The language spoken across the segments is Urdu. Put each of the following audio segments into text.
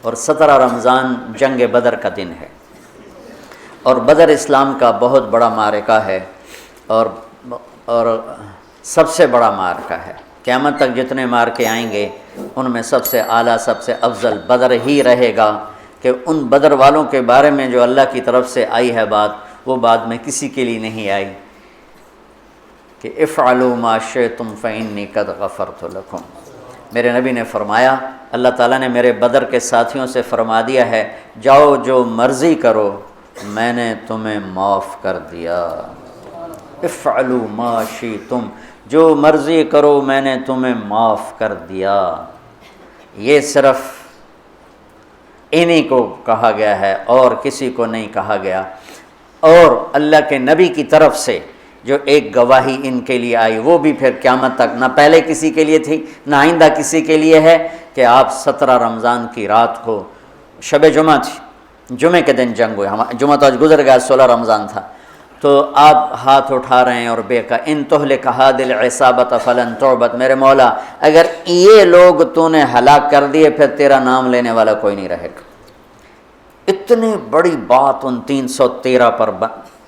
اور 17 رمضان جنگ بدر کا دن ہے، اور بدر اسلام کا بہت بڑا معرکہ ہے، اور سب سے بڑا معرکہ ہے۔ قیامت تک جتنے معرکے آئیں گے ان میں سب سے اعلیٰ، سب سے افضل بدر ہی رہے گا، کہ ان بدر والوں کے بارے میں جو اللہ کی طرف سے آئی ہے بات، وہ بعد میں کسی کے لیے نہیں آئی کہ افعلوا ما شئتم فإنی قد غفرت لکم۔ میرے نبی نے فرمایا، اللہ تعالیٰ نے میرے بدر کے ساتھیوں سے فرما دیا ہے، جاؤ جو مرضی کرو، میں نے تمہیں معاف کر دیا۔ افعلوا ما شئتم، جو مرضی کرو میں نے تمہیں معاف کر دیا۔ یہ صرف انہی کو کہا گیا ہے اور کسی کو نہیں کہا گیا۔ اور اللہ کے نبی کی طرف سے جو ایک گواہی ان کے لیے آئی، وہ بھی پھر قیامت تک نہ پہلے کسی کے لیے تھی نہ آئندہ کسی کے لیے ہے، کہ آپ 17 رمضان کی رات کو، شب جمعہ تھی، جمعے کے دن جنگ ہوئی، جمعہ تو آج گزر گیا، 16 رمضان تھا، تو آپ ہاتھ اٹھا رہے ہیں اور بے کا ان تہلک هذه العصابة فلن تعبد، میرے مولا اگر یہ لوگ تو نے ہلاک کر دیے پھر تیرا نام لینے والا کوئی نہیں رہے گا۔ اتنی بڑی بات ان 313 پر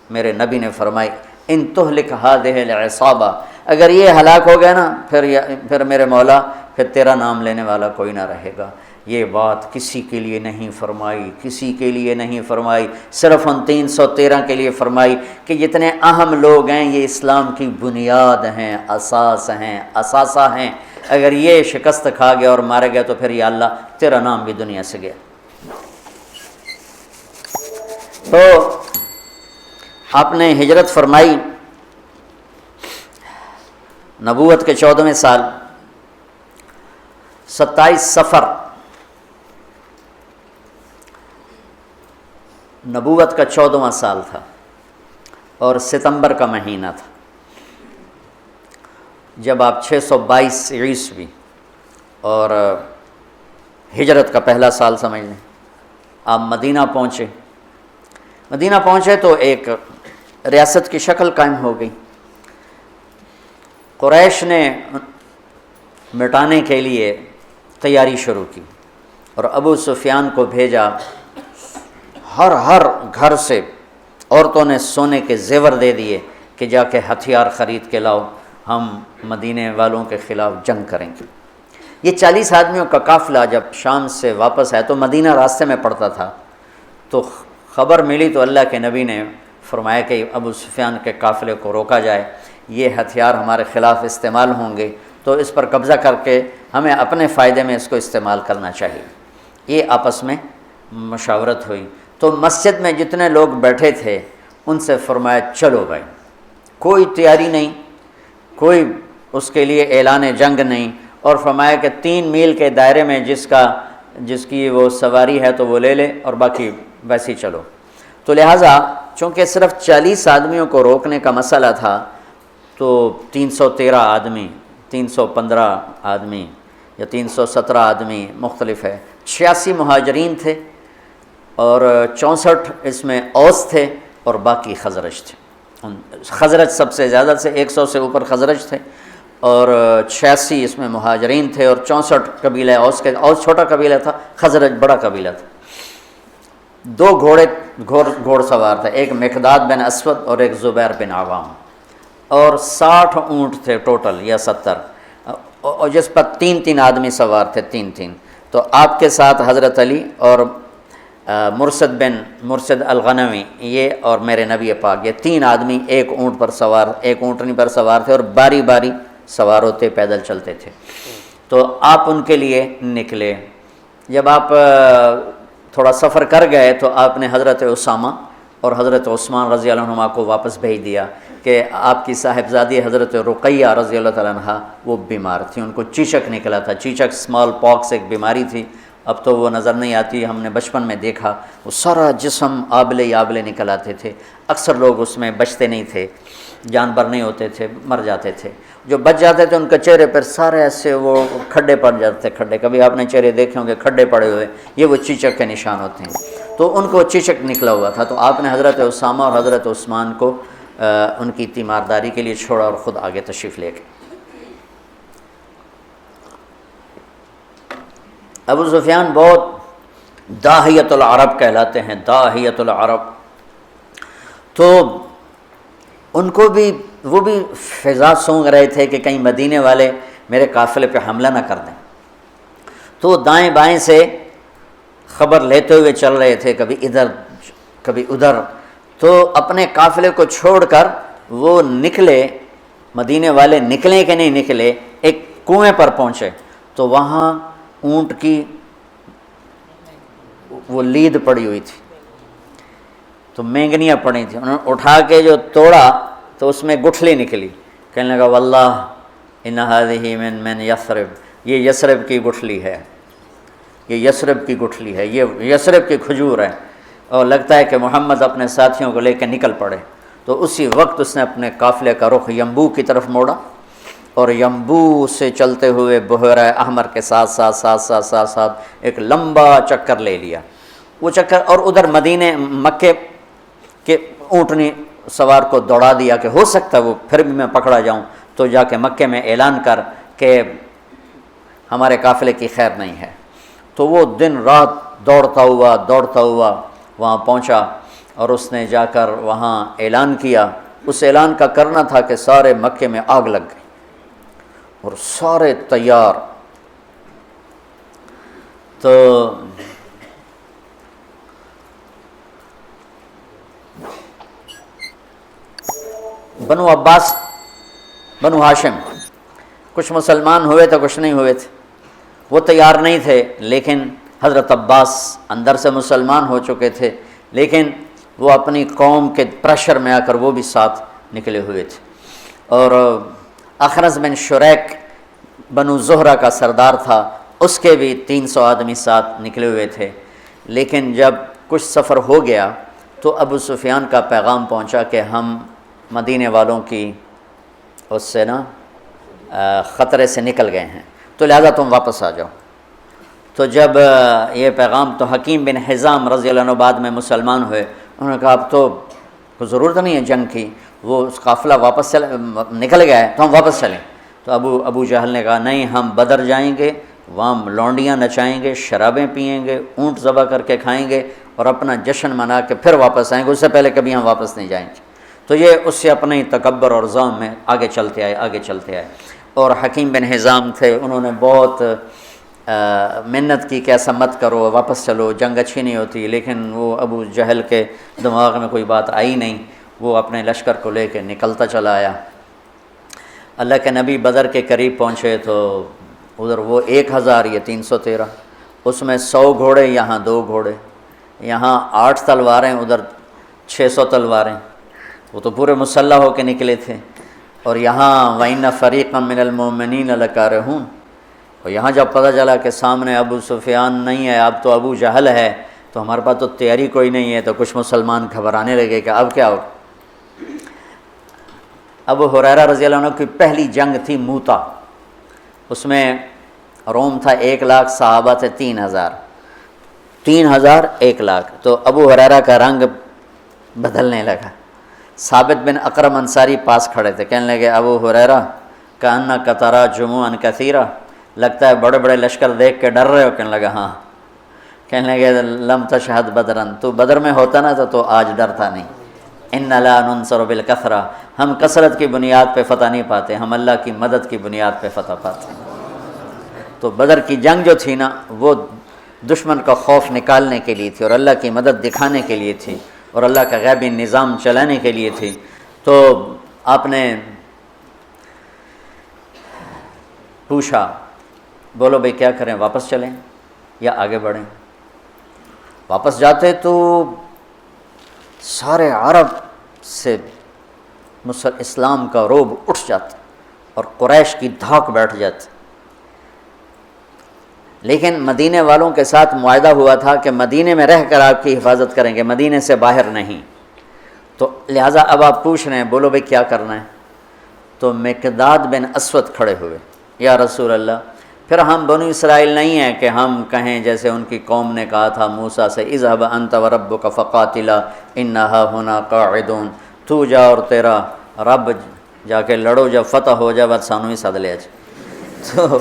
میرے نبی نے فرمائی، ان تہلک هذه العصابة، اگر یہ ہلاک ہو گیا نا پھر میرے مولا پھر تیرا نام لینے والا کوئی نہ رہے گا۔ یہ بات کسی کے لیے نہیں فرمائی، کسی کے لیے نہیں فرمائی، صرف ان 313 کے لیے فرمائی کہ جتنے اہم لوگ ہیں، یہ اسلام کی بنیاد ہیں، اساس ہیں، اثاثہ ہیں، اگر یہ شکست کھا گیا اور مارے گیا تو پھر یا اللہ تیرا نام بھی دنیا سے گیا۔ تو آپ نے ہجرت فرمائی نبوت کے 14ویں سال، 27 صفر نبوت کا 14واں سال تھا، اور ستمبر کا مہینہ تھا، جب آپ 622 عیسوی اور ہجرت کا پہلا سال سمجھ لیں، آپ مدینہ پہنچے۔ مدینہ پہنچے تو ایک ریاست کی شکل قائم ہو گئی۔ قریش نے مٹانے کے لیے تیاری شروع کی، اور ابو سفیان کو بھیجا، ہر گھر سے عورتوں نے سونے کے زیور دے دیے کہ جا کے ہتھیار خرید کے لاؤ، ہم مدینے والوں کے خلاف جنگ کریں گے۔ یہ 40 آدمیوں کا قافلہ جب شام سے واپس آیا تو مدینہ راستے میں پڑتا تھا، تو خبر ملی تو اللہ کے نبی نے فرمایا کہ ابو سفیان کے قافلے کو روکا جائے، یہ ہتھیار ہمارے خلاف استعمال ہوں گے، تو اس پر قبضہ کر کے ہمیں اپنے فائدے میں اس کو استعمال کرنا چاہیے۔ یہ آپس میں مشاورت ہوئی، تو مسجد میں جتنے لوگ بیٹھے تھے ان سے فرمایا چلو بھائی، کوئی تیاری نہیں، کوئی اس کے لیے اعلان جنگ نہیں، اور فرمایا کہ 3 میل کے دائرے میں جس کی وہ سواری ہے تو وہ لے لے، اور باقی ویسے ہی چلو۔ تو لہٰذا چونکہ صرف 40 آدمیوں کو روکنے کا مسئلہ تھا، تو 313 آدمی، 315 آدمی یا 317 آدمی مختلف ہے، 86 مہاجرین تھے، اور 64 اس میں اوس تھے، اور باقی خزرج تھے۔ خزرج سب سے زیادہ سے 100 سے اوپر خزرج تھے، اور 86 اس میں مہاجرین تھے، اور 64 قبیلہ اوس اوس چھوٹا قبیلہ تھا، خزرج بڑا قبیلہ تھا۔ 2 گھوڑ سوار تھے، ایک مقداد بن اسود اور ایک زبیر بن عوام، اور 60 اونٹ تھے ٹوٹل یا 70، اور جس پر 3 آدمی سوار تھے، 3۔ تو آپ کے ساتھ حضرت علی اور مرشد الغنوی، یہ اور میرے نبی پاک، یہ 3 آدمی ایک اونٹنی پر سوار تھے، اور باری باری سوار ہوتے پیدل چلتے تھے۔ تو آپ ان کے لیے نکلے۔ جب آپ تھوڑا سفر کر گئے تو آپ نے حضرت اسامہ اور حضرت عثمان رضی اللہ عنہما کو واپس بھیج دیا کہ آپ کی صاحبزادی حضرت رقیہ رضی اللہ تعالیٰ عنہ وہ بیمار تھی، ان کو چیچک نکلا تھا، چیچک اسمال پاکس ایک بیماری تھی، اب تو وہ نظر نہیں آتی، ہم نے بچپن میں دیکھا، وہ سارا جسم آبلے نکل آتے تھے، اکثر لوگ اس میں بچتے نہیں تھے، جانبر نہیں ہوتے تھے، مر جاتے تھے، جو بچ جاتے تھے ان کے چہرے پر سارے ایسے وہ کھڈے پڑ جاتے تھے، کھڈے، کبھی آپ نے چہرے دیکھے ہوں گے کھڈے پڑے ہوئے، یہ وہ چیچک کے نشان ہوتے ہیں، تو ان کو چیچک نکلا ہوا تھا، تو آپ نے حضرت اسامہ اور حضرت عثمان کو ان کی تیمارداری کے لیے چھوڑا اور خود آگے تشریف لے گئے۔ ابو سفیان بہت داہیۃ العرب کہلاتے ہیں، داہیۃ العرب۔ تو ان کو بھی وہ بھی فضا سونگ رہے تھے کہ کہیں مدینے والے میرے قافلے پہ حملہ نہ کر دیں، تو دائیں بائیں سے خبر لیتے ہوئے چل رہے تھے، کبھی ادھر کبھی ادھر۔ تو اپنے قافلے کو چھوڑ کر وہ نکلے، مدینے والے نکلے کہ نہیں نکلے، ایک کنویں پر پہنچے تو وہاں اونٹ کی وہ لید پڑی ہوئی تھی، تو مینگنیاں پڑی تھیں، انہوں نے اٹھا کے جو توڑا تو اس میں گٹھلی نکلی، کہنے لگا واللہ ان ہذہ من یثرب، یہ یثرب کی گٹھلی ہے، یہ یثرب کی گٹھلی ہے، یہ یثرب کی کھجور ہے، اور لگتا ہے کہ محمد اپنے ساتھیوں کو لے کے نکل پڑے۔ تو اسی وقت اس نے اپنے قافلے کا رخ ینبوع کی طرف موڑا، اور ینبوع سے چلتے ہوئے بحیرہ احمر کے ساتھ ساتھ ایک لمبا چکر لے لیا۔ وہ چکر اور ادھر مدینے مکے کے اونٹنی سوار کو دوڑا دیا کہ ہو سکتا ہے وہ پھر بھی میں پکڑا جاؤں، تو جا کے مکے میں اعلان کر کہ ہمارے قافلے کی خیر نہیں ہے۔ تو وہ دن رات دوڑتا ہوا وہاں پہنچا، اور اس نے جا کر وہاں اعلان کیا۔ اس اعلان کا کرنا تھا کہ سارے مکے میں آگ لگ گئی اور سارے تیار۔ تو بنو عباس، بنو ہاشم، کچھ مسلمان ہوئے تھے کچھ نہیں ہوئے تھے، وہ تیار نہیں تھے، لیکن حضرت عباس اندر سے مسلمان ہو چکے تھے، لیکن وہ اپنی قوم کے پریشر میں آ کر وہ بھی ساتھ نکلے ہوئے تھے۔ اور اخنس بن شریک بنو زہرہ کا سردار تھا، اس کے بھی 300 آدمی ساتھ نکلے ہوئے تھے۔ لیکن جب کچھ سفر ہو گیا تو ابو سفیان کا پیغام پہنچا کہ ہم مدینے والوں کی اس سے خطرے سے نکل گئے ہیں، تو لہذا تم واپس آ جاؤ۔ تو جب یہ پیغام، تو حکیم بن حزام رضی اللہ عنہ بعد میں مسلمان ہوئے، انہوں نے کہا اب تو کوئی ضرورت نہیں ہے جنگ کی، وہ قافلہ واپس نکل گیا ہے تو ہم واپس چلیں۔ تو ابو جہل نے کہا نہیں، ہم بدر جائیں گے، وہاں لونڈیاں نچائیں گے، شرابیں پئیں گے، اونٹ ذبح کر کے کھائیں گے اور اپنا جشن منا کے پھر واپس آئیں گے، اس سے پہلے کبھی ہم واپس نہیں جائیں گے۔ تو یہ اس سے اپنے ہی تکبر اور ظلم میں آگے چلتے آئے۔ اور حکیم بن حزام تھے، انہوں نے بہت منت کی کہ ایسا مت کرو، واپس چلو، جنگ اچھی نہیں ہوتی، لیکن وہ ابو جہل کے دماغ میں کوئی بات آئی نہیں، وہ اپنے لشکر کو لے کے نکلتا چلا آیا۔ اللہ کے نبی بدر کے قریب پہنچے تو ادھر وہ 1000، یہ 313، اس میں 100 گھوڑے، یہاں 2 گھوڑے، یہاں 8 تلواریں، ادھر 600 تلواریں، وہ تو پورے مسلح ہو کے نکلے تھے۔ اور یہاں وَإِنَّ فَرِيقًا مِّنَ الْمُؤْمِنِينَ لَكَارِهُونَ، اور یہاں جب پتہ چلا کہ سامنے ابو سفیان نہیں ہے، اب تو ابو جہل ہے، تو ہمارے پاس تو تیاری کوئی نہیں ہے، تو کچھ مسلمان گھبرانے لگے کہ اب کیا ہو۔ ابو ہریرہ رضی اللہ عنہ کی پہلی جنگ تھی موتا، اس میں روم تھا 1 لاکھ، صحابہ تھے 3000، 3000 1 لاکھ، تو ابو ہریرہ کا رنگ بدلنے لگا۔ ثابت بن اقرم انصاری پاس کھڑے تھے، کہنے لگے ابو ہریرہ کأنک تری جموعا کثیرا، لگتا ہے بڑے بڑے لشکر دیکھ کے ڈر رہے ہو؟ کہنے لگا ہاں۔ کہنے لگے لم تشہد بدرن، تو بدر میں ہوتا نا تو آج ڈرتا نہیں۔ ان لا ننصر بالکثرہ، ہم کثرت کی بنیاد پہ فتح نہیں پاتے، ہم اللہ کی مدد کی بنیاد پہ فتح پاتے ہیں۔ تو بدر کی جنگ جو تھی نا، وہ دشمن کا خوف نکالنے کے لیے تھی اور اللہ کی مدد دکھانے کے لیے تھی اور اللہ کا غیبی نظام چلانے کے لیے تھی۔ تو آپ نے پوچھا بولو بھائی کیا کریں، واپس چلیں یا آگے بڑھیں؟ واپس جاتے تو سارے عرب سے اسلام کا رعب اٹھ جاتا اور قریش کی دھاک بیٹھ جاتی، لیکن مدینے والوں کے ساتھ معاہدہ ہوا تھا کہ مدینے میں رہ کر آپ کی حفاظت کریں گے، مدینے سے باہر نہیں۔ تو لہٰذا اب آپ پوچھ رہے ہیں بولو بھائی کیا کرنا ہے؟ تو مقداد بن اسود کھڑے ہوئے، یا رسول اللہ، پھر ہم بنو اسرائیل نہیں ہیں کہ ہم کہیں جیسے ان کی قوم نے کہا تھا موسیٰ سے اذهب انت وربک فقاتلا انا ہاہنا قاعدون، تو جا اور تیرا رب جا کے لڑو، جب فتح ہو جائے بس سانو ہی سد لیا جائے۔ تو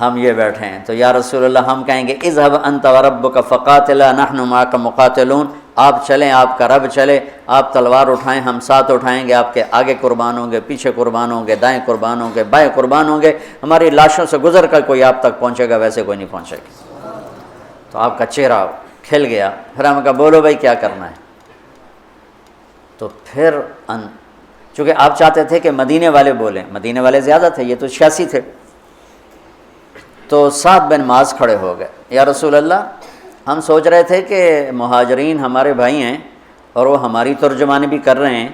ہم یہ بیٹھے ہیں تو یا رسول اللہ ہم کہیں گے اذهب انت وربک فقاتلا نحن معک مقاتلون، آپ چلیں، آپ کا رب چلے، آپ تلوار اٹھائیں، ہم ساتھ اٹھائیں گے، آپ کے آگے قربان ہوں گے، پیچھے قربان ہوں گے، دائیں قربان ہوں گے، بائیں قربان ہوں گے، ہماری لاشوں سے گزر کر کوئی آپ تک پہنچے گا، ویسے کوئی نہیں پہنچے گا۔ تو آپ کا چہرہ کھل گیا، پھر ہم کہا بولو بھائی کیا کرنا ہے؟ تو پھر چونکہ آپ چاہتے تھے کہ مدینے والے بولیں، مدینے والے زیادہ تھے، یہ تو 86 تھے، تو سعد بن معاذ کھڑے ہو گئے، یا رسول اللہ ہم سوچ رہے تھے کہ مہاجرین ہمارے بھائی ہیں اور وہ ہماری ترجمانی بھی کر رہے ہیں،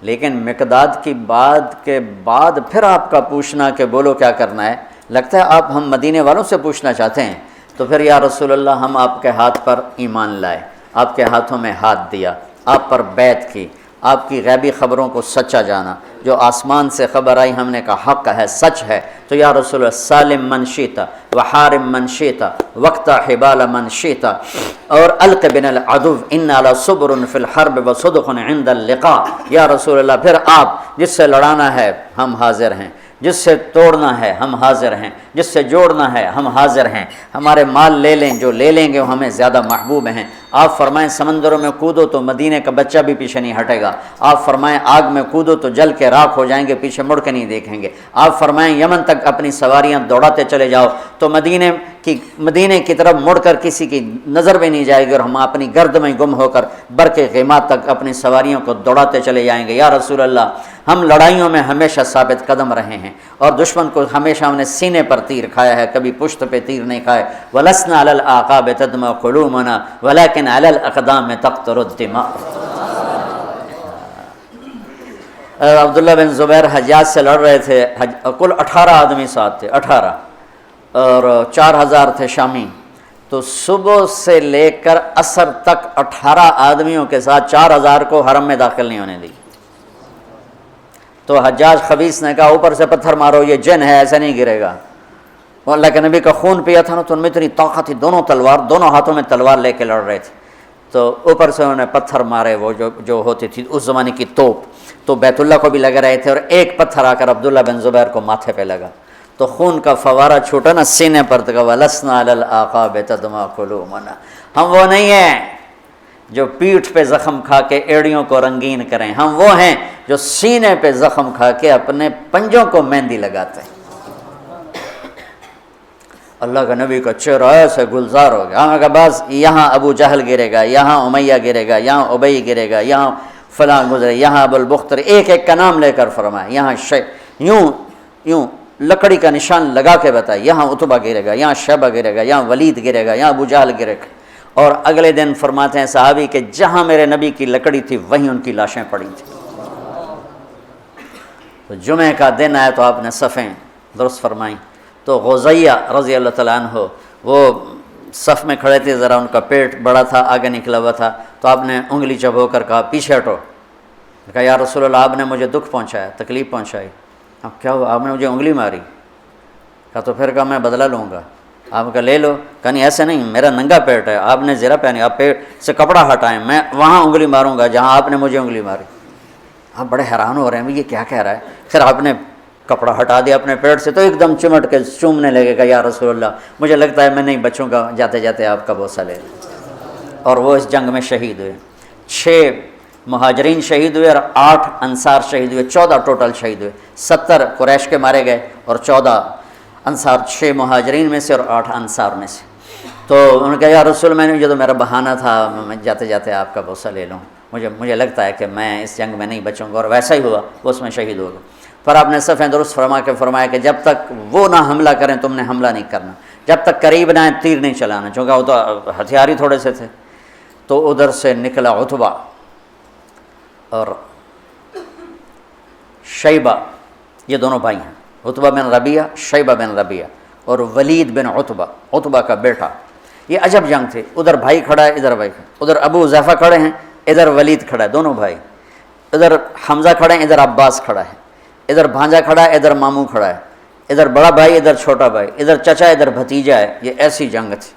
لیکن مقداد کی بات کے بعد پھر آپ کا پوچھنا کہ بولو کیا کرنا ہے، لگتا ہے آپ ہم مدینے والوں سے پوچھنا چاہتے ہیں۔ تو پھر یا رسول اللہ ہم آپ کے ہاتھ پر ایمان لائے، آپ کے ہاتھوں میں ہاتھ دیا، آپ پر بیعت کی، آپ کی غیبی خبروں کو سچا جانا، جو آسمان سے خبر آئی ہم نے کہا حق ہے، سچ ہے، تو یا رسول اللہ سالم من شئتا وحارم من شئتا وقتا حبال من شئتا اور الق بن العدو ان علی صبر فی الحرب وصدق عند اللقاء۔ یا رسول اللہ پھر آپ جس سے لڑانا ہے ہم حاضر ہیں، جس سے توڑنا ہے ہم حاضر ہیں، جس سے جوڑنا ہے ہم حاضر ہیں، ہمارے مال لے لیں، جو لے لیں گے وہ ہمیں زیادہ محبوب ہیں۔ آپ فرمائیں سمندروں میں کودو تو مدینے کا بچہ بھی پیچھے نہیں ہٹے گا، آپ فرمائیں آگ میں کودو تو جل کے راکھ ہو جائیں گے، پیچھے مڑ کے نہیں دیکھیں گے، آپ فرمائیں یمن تک اپنی سواریاں دوڑاتے چلے جاؤ تو مدینے کی طرف مڑ کر کسی کی نظر بھی نہیں جائے گی، اور ہم اپنی گرد میں گم ہو کر برق غیمات تک اپنی سواریوں کو دوڑاتے چلے جائیں گے۔ یا رسول اللہ ہم لڑائیوں میں ہمیشہ ثابت قدم رہے ہیں اور دشمن کو ہمیشہ ہم نے سینے پر تیر کھایا ہے، کبھی پشت پہ تیر نہیں کھائے۔ وَلَسْنَا عَلَى الْأَعْقَابِ تَدْمَعُ قُلُوبُنَا وَلَكِنْ عَلَى الْأَقْدَامِ تَقْطُرُ الدِّمَاءُ۔ عبداللہ بن زبیر حجاج سے لڑ رہے تھے، کل 18 آدمی ساتھ تھے، 18 اور 4000 تھے شامی، تو صبح سے لے کر عصر تک 18 آدمیوں کے ساتھ 4000 کو حرم میں داخل نہیں ہونے دی۔ تو حجاج خبیث نے کہا اوپر سے پتھر مارو، یہ جن ہے ایسے نہیں گرے گا۔ وہ اللہ کے نبی کا خون پیا تھا نا، تو ان میں اتنی طاقت تھی، دونوں ہاتھوں میں تلوار لے کے لڑ رہے تھے، تو اوپر سے انہوں نے پتھر مارے، وہ جو ہوتی تھی اس زمانے کی توپ، تو بیت اللہ کو بھی لگ رہے تھے، اور ایک پتھر آ کر عبداللہ بن زبیر کو ماتھے پہ لگا، تو خون کا فوارہ چھوٹا نا سینے پر، تو وَلَسْنَا عَلَى الْأَعْقَابِ تَدْمَعُ قُلُوبُنَا، ہم وہ نہیں ہیں جو پیٹھ پہ زخم کھا کے ایڑیوں کو رنگین کریں، ہم وہ ہیں جو سینے پہ زخم کھا کے اپنے پنجوں کو مہندی لگاتے ہیں۔ اللہ کا نبی کا چہرہ ایسے گلزار ہو گیا، ہمیں کہا بس یہاں ابو جہل گرے گا، یہاں امیہ گرے گا، یہاں ابی گرے گا، یہاں فلاں گزرے، یہاں ابو البختر، ایک ایک کا نام لے کر فرمائے، یہاں یوں لکڑی کا نشان لگا کے بتائے، یہاں عتبہ گرے گا، یہاں شیبہ گرے گا، یہاں ولید گرے گا، یہاں ابو جہل گرے گا۔ اور اگلے دن فرماتے ہیں صحابی کہ جہاں میرے نبی کی لکڑی تھی وہیں ان کی لاشیں پڑی تھیں۔ تو جمعہ کا دن آیا تو آپ نے صفیں درست فرمائیں، تو غزیہ رضی اللہ تعالیٰ عنہ وہ صف میں کھڑے تھے، ذرا ان کا پیٹ بڑا تھا، آگے نکلا ہوا تھا، تو آپ نے انگلی چبو کر کہا پیچھے ہٹو، کہا یا رسول اللہ آپ نے مجھے دکھ پہنچایا، تکلیف پہنچائی، اب کیا ہوا؟ آپ نے مجھے انگلی ماری، کہا تو پھر کہا میں بدلہ لوں گا، آپ کا لے لو، کہا نہیں ایسے نہیں، میرا ننگا پیٹ ہے، آپ نے زرہ پہنی، آپ پیٹ سے کپڑا ہٹائیں، میں وہاں انگلی ماروں گا جہاں آپ نے مجھے انگلی ماری۔ آپ بڑے حیران ہو رہے ہیں یہ کیا کہہ رہا ہے، پھر آپ نے کپڑا ہٹا دیا اپنے پیٹ سے، تو ایک دم چمٹ کے چومنے لگے گا، یا رسول اللہ مجھے لگتا ہے میں نہیں بچوں گا، جاتے جاتے آپ کا بوسہ لے لیں۔ اور وہ اس جنگ میں شہید ہوئے، 6 مہاجرین شہید ہوئے اور 8 انصار شہید ہوئے، 14 ٹوٹل شہید ہوئے، 70 قریش کے مارے گئے اور 14 انصار، 6 مہاجرین میں سے اور 8 انصار میں سے۔ تو انہوں نے کہا یا رسول میں نے یہ تو میرا بہانہ تھا، میں جاتے جاتے آپ کا بوسہ لے لوں، مجھے لگتا ہے کہ میں اس جنگ میں نہیں بچوں گا، اور ویسا ہی ہوا، وہ اس میں شہید ہو گئے۔ پھر آپ نے صفیں درست فرمایا کہ جب تک وہ نہ حملہ کریں تم نے حملہ نہیں کرنا، جب تک قریب نہ آئیں تیر نہیں چلانا، چونکہ وہ تو ہتھیار ہی تھوڑے سے تھے۔ تو ادھر سے نکلا عتبہ اور شیبہ، یہ دونوں بھائی ہیں، عتبہ بن ربیعہ، شیبہ بن ربیعہ، اور ولید بن عتبہ کا بیٹا۔ یہ عجب جنگ تھی، ادھر بھائی کھڑا ہے، ادھر بھائی کھڑا، ادھر ابو حذیفہ کھڑے ہیں، ادھر ولید کھڑا ہے، دونوں بھائی، ادھر حمزہ کھڑے ہیں، ادھر عباس کھڑا ہے، ادھر بھانجا کھڑا ہے، ادھر ماموں کھڑا ہے، ادھر بڑا بھائی، ادھر چھوٹا بھائی، ادھر چچا، ادھر بھتیجا ہے۔ یہ ایسی جنگ تھی۔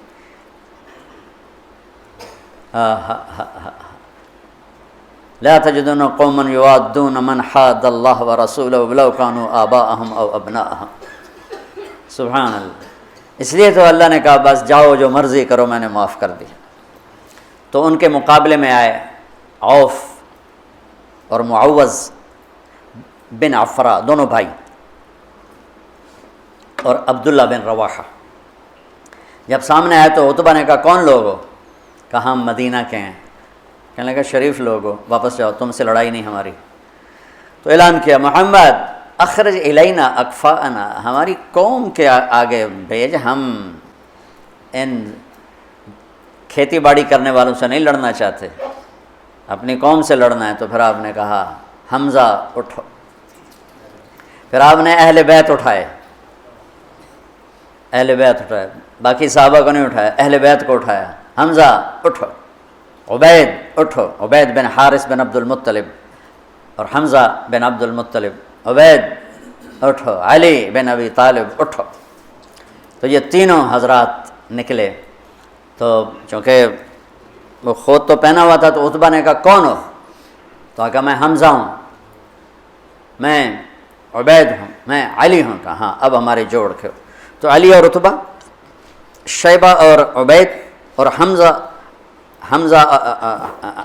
لا تجدون قوما يوادون من حاد الله ورسوله ولو كانوا آباءهم او ابناءهم۔ سبحان اللہ۔ اس لیے تو اللہ نے کہا بس جاؤ جو مرضی کرو میں نے معاف کر دیا۔ تو ان کے مقابلے میں آئے عوف اور معوذ بن عفرا، دونوں بھائی، اور عبداللہ بن رواحہ۔ جب سامنے آئے تو عتبہ نے کہا کون لوگ ہو؟ کہا ہم مدینہ کے ہیں۔ کہنے لگا شریف لوگ ہو، واپس جاؤ، تم سے لڑائی نہیں ہماری۔ تو اعلان کیا محمد اخرج الینا اکفاءنا، ہماری قوم کے آگے بھیج، ہم ان کھیتی باڑی کرنے والوں سے نہیں لڑنا چاہتے، اپنی قوم سے لڑنا ہے۔ تو پھر آپ نے کہا حمزہ اٹھو، پھر آپ نے اہل بیت اٹھائے، اہل بیت اٹھائے، باقی صحابہ کو نہیں اٹھایا، اہل بیت کو اٹھایا۔ حمزہ اٹھو، عبید اٹھو، عبید بن حارث بن عبد المطلب اور حمزہ بن عبد المطلب، عبید اٹھو، علی بن ابی طالب اٹھو۔ تو یہ تینوں حضرات نکلے۔ تو چونکہ وہ خود تو پہنا ہوا تھا تو عتبہ نے کہا کون ہو؟ تو کہا میں حمزہ ہوں، میں عبید ہوں، میں علی ہوں۔ کہا ہاں اب ہمارے جوڑ کے ہو۔ تو علی اور عتبہ، شیبہ اور عبید اور حمزہ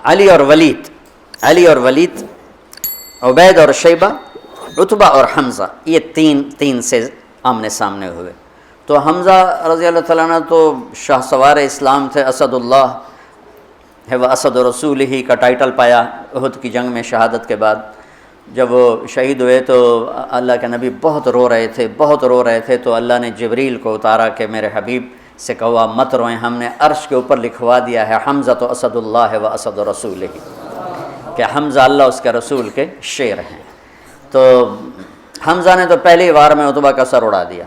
علی اور ولید، علی اور ولید، عبید اور شیبہ، عتبہ اور حمزہ، یہ تین سے آمنے سامنے ہوئے۔ تو حمزہ رضی اللہ تعالیٰ عنہ تو شاہ سوار اسلام تھے، اسد اللہ ہے و اسد رسول ہی کا ٹائٹل پایا احد کی جنگ میں شہادت کے بعد۔ جب وہ شہید ہوئے تو اللہ کے نبی بہت رو رہے تھے تو اللہ نے جبریل کو اتارا کہ میرے حبیب سے کہا مت روئیں، ہم نے عرش کے اوپر لکھوا دیا ہے حمزہ تو اسد اللہ و اسد رسول ہی، کہ حمزہ اللہ اس کے رسول کے شیر ہیں۔ تو حمزہ نے تو پہلی وار میں عتبہ کا سر اڑا دیا،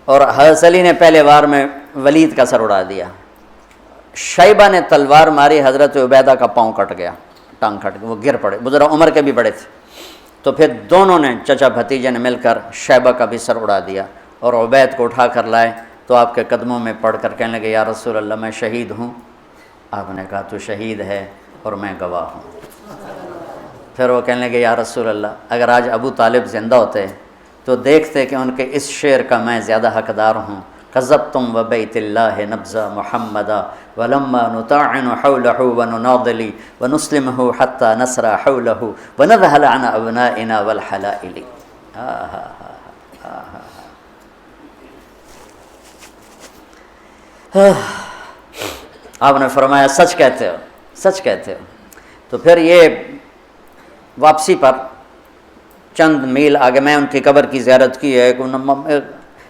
اور حضرت علی نے پہلے وار میں ولید کا سر اڑا دیا۔ شیبہ نے تلوار ماری، حضرت عبیدہ کا پاؤں کٹ گیا، ٹانگ کٹ گیا، وہ گر پڑے، بزرگ عمر کے بھی بڑے تھے۔ تو پھر دونوں نے چچا بھتیجے نے مل کر شیبہ کا بھی سر اڑا دیا، اور عبید کو اٹھا کر لائے تو آپ کے قدموں میں پڑھ کر کہنے لگے یا رسول اللہ میں شہید ہوں۔ آپ نے کہا تو شہید ہے اور میں گواہ ہوں۔ پھر وہ کہنے لگے یا رسول اللہ اگر آج ابو طالب زندہ ہوتے تو دیکھتے کہ ان کے اس شعر کا میں زیادہ حقدار ہوں، قذبتم و بیت اللہ نبذ محمدا ولما نطاعن حولہ ونناضلی ونسلمہ حتی نسرى حولہ ونذہل عن ابنائنا والحلائل۔ آپ نے فرمایا سچ کہتے ہو، سچ کہتے ہو۔ تو پھر یہ واپسی پر چند میل آگے میں ان کی قبر کی زیارت کی ہے،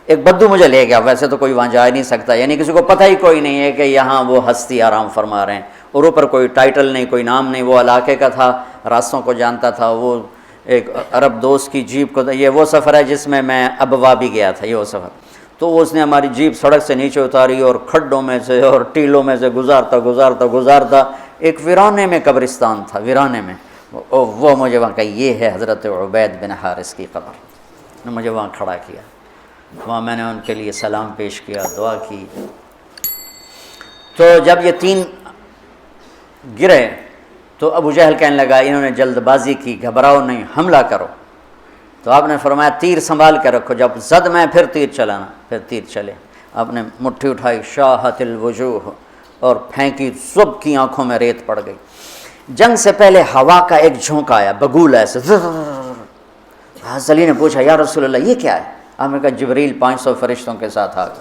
ایک بدو مجھے لے گیا، ویسے تو کوئی وہاں جا نہیں سکتا، یعنی کسی کو پتہ ہی کوئی نہیں ہے کہ یہاں وہ ہستی آرام فرما رہے ہیں، اور اوپر کوئی ٹائٹل نہیں، کوئی نام نہیں، وہ علاقے کا تھا، راستوں کو جانتا تھا، وہ ایک عرب دوست کی جیپ کو، یہ وہ سفر ہے جس میں میں ابوا بھی گیا تھا، یہ وہ سفر۔ تو اس نے ہماری جیپ سڑک سے نیچے اتاری اور کھڈوں میں سے اور ٹیلوں میں سے گزارتا ایک ویرانے میں قبرستان تھا، ویرانے میں، وہ مجھے وہاں کہا یہ ہے حضرت عبید بن حارث کی قبر، نے مجھے وہاں کھڑا کیا، وہاں میں نے ان کے لیے سلام پیش کیا، دعا کی۔ تو جب یہ تین گرے تو ابو جہل کہنے لگا انہوں نے جلد بازی کی، گھبراؤ نہیں، حملہ کرو۔ تو آپ نے فرمایا تیر سنبھال کے رکھو، جب زد میں پھر تیر چلانا، پھر تیر چلے۔ آپ نے مٹھی اٹھائی، شاہت الوجوہ، اور پھینکی، سب کی آنکھوں میں ریت پڑ گئی۔ جنگ سے پہلے ہوا کا ایک جھونکا آیا، بگول ایسے، حضرت علی نے پوچھا یا رسول اللہ یہ کیا ہے؟ آپ نے کہا جبریل 500 فرشتوں کے ساتھ آ گئے۔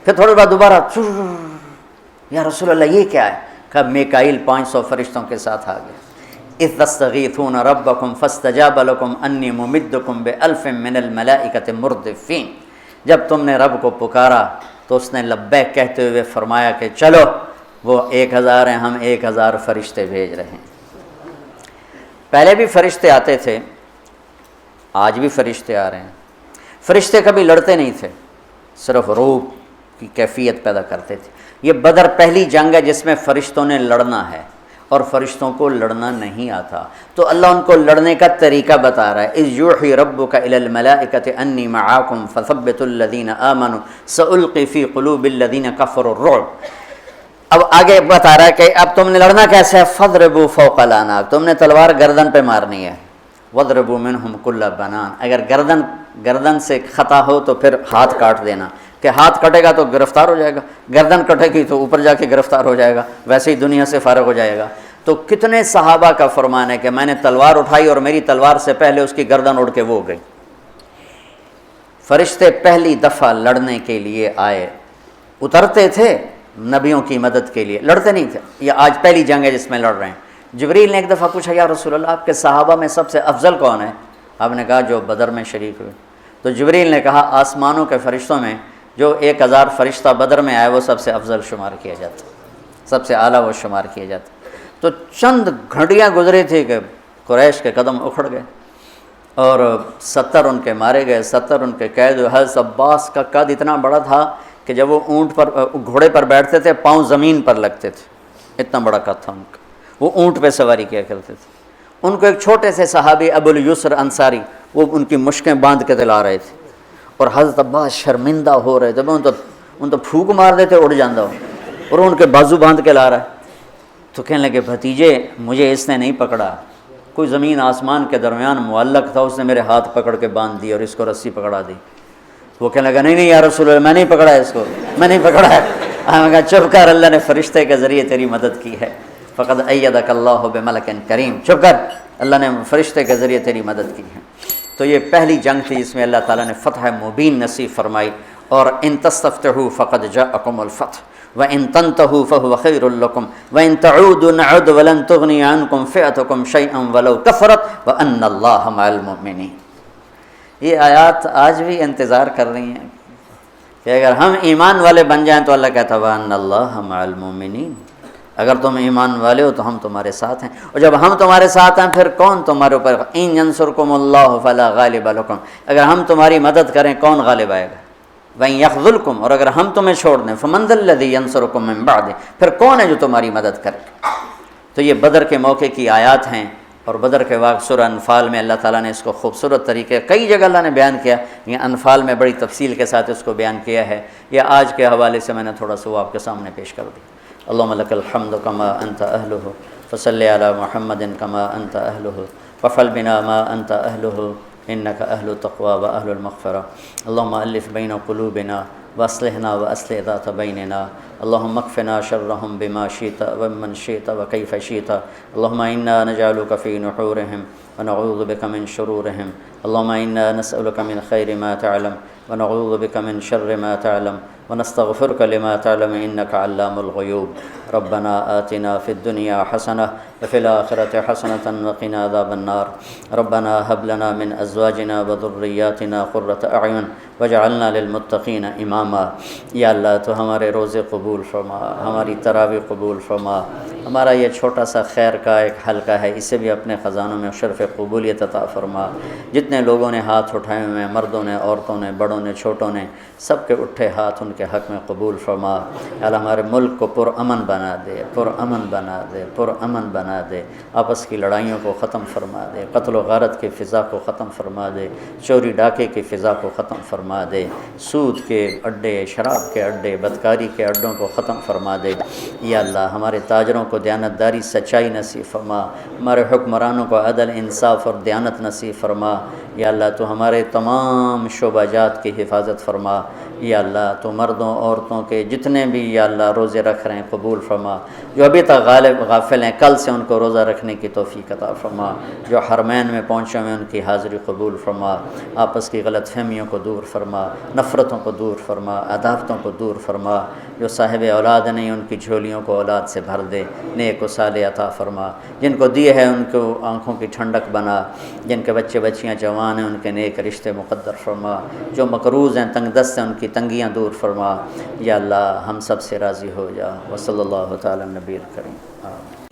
پھر تھوڑی بعد دوبارہ یا رسول اللہ یہ کیا ہے؟ کہا میکائیل 500 فرشتوں کے ساتھ آ گئے۔ اذ تستغیثون ربکم فاستجاب لکم انی ممدکم بألف من الملائکۃ مردفین، جب تم نے رب کو پکارا تو اس نے لبیک کہتے ہوئے فرمایا کہ چلو وہ 1000 ہیں، ہم 1000 فرشتے بھیج رہے ہیں۔ پہلے بھی فرشتے آتے تھے، آج بھی فرشتے آ رہے ہیں۔ فرشتے کبھی لڑتے نہیں تھے، صرف روح کی کیفیت پیدا کرتے تھے۔ یہ بدر پہلی جنگ ہے جس میں فرشتوں نے لڑنا ہے، اور فرشتوں کو لڑنا نہیں آتا، تو اللہ ان کو لڑنے کا طریقہ بتا رہا ہے۔ اذ یوحی ربک الی الملائکۃ انی معاکم فثبتوا الذین آمنوا سألقی فی قلوب الذین کفروا الرعب۔ اب آگے بتا رہا ہے کہ اب تم نے لڑنا کیسے ہے، فضربوا فوق الاعناق، تم نے تلوار گردن پہ مارنی ہے، وَاضْرِبُوا مِنْهُمْ كُلَّ بَنَانٍ، اگر گردن سے خطا ہو تو پھر ہاتھ کاٹ دینا، کہ ہاتھ کٹے گا تو گرفتار ہو جائے گا، گردن کٹے گی تو اوپر جا کے گرفتار ہو جائے گا، ویسے ہی دنیا سے فارغ ہو جائے گا۔ تو کتنے صحابہ کا فرمان ہے کہ میں نے تلوار اٹھائی اور میری تلوار سے پہلے اس کی گردن اڑ کے وہ گئی۔ فرشتے پہلی دفعہ لڑنے کے لیے آئے، اترتے تھے نبیوں کی مدد کے لیے، لڑتے نہیں تھے۔ یہ آج پہلی جنگ ہے جس میں لڑ رہے ہیں۔ جبریل نے ایک دفعہ پوچھا یا رسول اللہ آپ کے صحابہ میں سب سے افضل کون ہے؟ آپ نے کہا جو بدر میں شریک ہوئے۔ تو جبریل نے کہا آسمانوں کے فرشتوں میں جو 1000 فرشتہ بدر میں آئے وہ سب سے افضل شمار کیا جاتا، سب سے اعلیٰ وہ شمار کیا جاتا۔ تو چند گھڑیاں گزری تھی کہ قریش کے قدم اکھڑ گئے اور 70 ان کے مارے گئے، 70 ان کے قید ہوئے۔ حضرت عباس کا قد اتنا بڑا تھا کہ جب وہ گھوڑے پر بیٹھتے تھے پاؤں زمین پر لگتے تھے، اتنا بڑا قد تھا ان کا۔ وہ اونٹ پہ سواری کیا کرتے تھے۔ ان کو ایک چھوٹے سے صحابی ابو الیسر انصاری وہ ان کی مشکیں باندھ کے دلا رہے تھے، اور حضرت عباس شرمندہ ہو رہے تھے، ان تو پھونک مار دیتے اڑ جاندہ ہو، اور ان کے بازو باندھ کے لا رہا ہے۔ تو کہنے لگے بھتیجے مجھے اس نے نہیں پکڑا، کوئی زمین آسمان کے درمیان معلق تھا، اس نے میرے ہاتھ پکڑ کے باندھ دی اور اس کو رسی پکڑا دی۔ وہ کہنے لگا نہیں یا رسول اللہ میں نہیں پکڑا ہے اس کو، میں نہیں پکڑا ہے۔ ہم کہا چپ کر، اللہ نے فرشتے کے ذریعے تیری مدد کی ہے، فقد ایدک اللہ بملک کریم، چپ کر، اللہ نے فرشتے کے ذریعے تیری مدد کی ہے۔ تو یہ پہلی جنگ تھی جس میں اللہ تعالیٰ نے فتح مبین نصیب فرمائی، اور ان تستفتحوا فقد جاءکم الفتح وَإِن تَنْتَهُوا فَهُوَ خَيْرٌ لَكُمْ وَإِن تَعُودُوا نَعُدْ وَلَن تُغْنِيَ عَنْكُمْ فِئَتُكُمْ شَيْئًا وَلَوْ كَثُرَتْ وَأَنَّ اللَّهَ مَعَ الْمُؤْمِنِينَ۔ یہ آیات آج بھی انتظار کر رہی ہیں کہ اگر ہم ایمان والے بن جائیں تو اللہ کہتا ہے وَأَنَّ اللَّهَ مَعَ الْمُؤْمِنِينَ، اگر تم ایمان والے ہو تو ہم تمہارے ساتھ ہیں، اور جب ہم تمہارے ساتھ ہیں پھر کون تمہارے اوپر؟ إِن يَنْصُرْكُمُ اللَّهُ فَلَا غَالِبَ لَكُمْ، اگر ہم تمہاری مدد کریں کون غالب آئے گا؟ وَإِن يَخْذُلْكُمْ، اور اگر ہم تمہیں چھوڑ دیں فَمَنْ ذَا الَّذِي يَنْصُرُكُمْ مِنْ بَعْدِهِ، پھر کون ہے جو تمہاری مدد کرے؟ تو یہ بدر کے موقع کی آیات ہیں، اور بدر کے واقع سورہ انفال میں اللہ تعالیٰ نے اس کو خوبصورت طریقے کئی جگہ اللہ نے بیان کیا، یہ انفال میں بڑی تفصیل کے ساتھ اس کو بیان کیا ہے۔ یہ آج کے حوالے سے میں نے تھوڑا سا وہ آپ کے سامنے پیش کر دی۔ اللہم لک الحمد کما انت اہلہ فصلی علی محمد کما انت اہلہ وفعل بنا ما انت اہلہ انک اہل التقوی و اہل المغفرہ۔ اللہم الف بین قلوبنا واصلحنا واصلح ذات بیننا، اللہم اکفنا شرہم بما شئت ومن شئت وکیف شئت، اللہم انا نجعلک فی نحورہم ونعوذ بک من شرورہم، اللہم انا نسألک من خیر ما تعلم ونعوذ بک من شر ما تعلم ونستغفرك لما تعلم إنك علام الغيوب۔ ربنا آتنا في الدنيا حسنة وفي الآخرة حسنة وقنا عذاب النار، ربنا هب لنا من أزواجنا وذرياتنا قرة أعين واجعلنا للمتقين إماما۔ یا اللہ تو ہمارے روزے قبول فرما، ہماری تراویح قبول فرما، ہمارا یہ چھوٹا سا خیر کا ایک حلقہ ہے اسے بھی اپنے خزانوں میں شرف قبولیت عطا فرما۔ جتنے لوگوں نے ہاتھ اٹھائے ہوئے ہیں، مردوں نے، عورتوں نے، بڑوں نے، چھوٹوں نے، سب کے اٹھے ہاتھ ان کے حق میں قبول فرما۔ یا اللہ ہمارے ملک کو پرامن بنا دے، پرامن بنا دے، پرامن بنا دے، آپس کی لڑائیوں کو ختم فرما دے، قتل و غارت کی فضا کو ختم فرما دے، چوری ڈاکے کی فضا کو ختم فرما دے، سود کے اڈے، شراب کے اڈے، بدکاری کے اڈوں کو ختم فرما دے۔ یا اللہ ہمارے تاجروں کو دیانتداری، سچائی نصیب فرما، ہمارے حکمرانوں کو عدل، انصاف اور دیانت نصیب فرما۔ یا اللہ تو ہمارے تمام شعبہ جات کی حفاظت فرما۔ یا اللہ تو مردوں عورتوں کے جتنے بھی یا اللہ روزے رکھ رہے ہیں قبول فرما، جو ابھی تک غافل ہیں کل سے ان کو روزہ رکھنے کی توفیق عطا فرما، جو حرمین میں پہنچے ہوئے ان کی حاضری قبول فرما، آپس کی غلط فہمیوں کو دور فرما، نفرتوں کو دور فرما، عداوتوں کو دور فرما، جو صاحب اولاد نہیں ان کی جھولیوں کو اولاد سے بھر دے، نیک و صالح عطا فرما، جن کو دیے ہیں ان کو آنکھوں کی ٹھنڈک بنا، جن کے بچے بچیاں جوان ہیں ان کے نیک رشتے مقدر فرما، جو مقروض ہیں تنگ دست ہیں ان کی تنگیاں دور فرما۔ یا اللہ ہم سب سے راضی ہو جا۔ وصلی اللہ تعالی نبی الکریم۔ آمین۔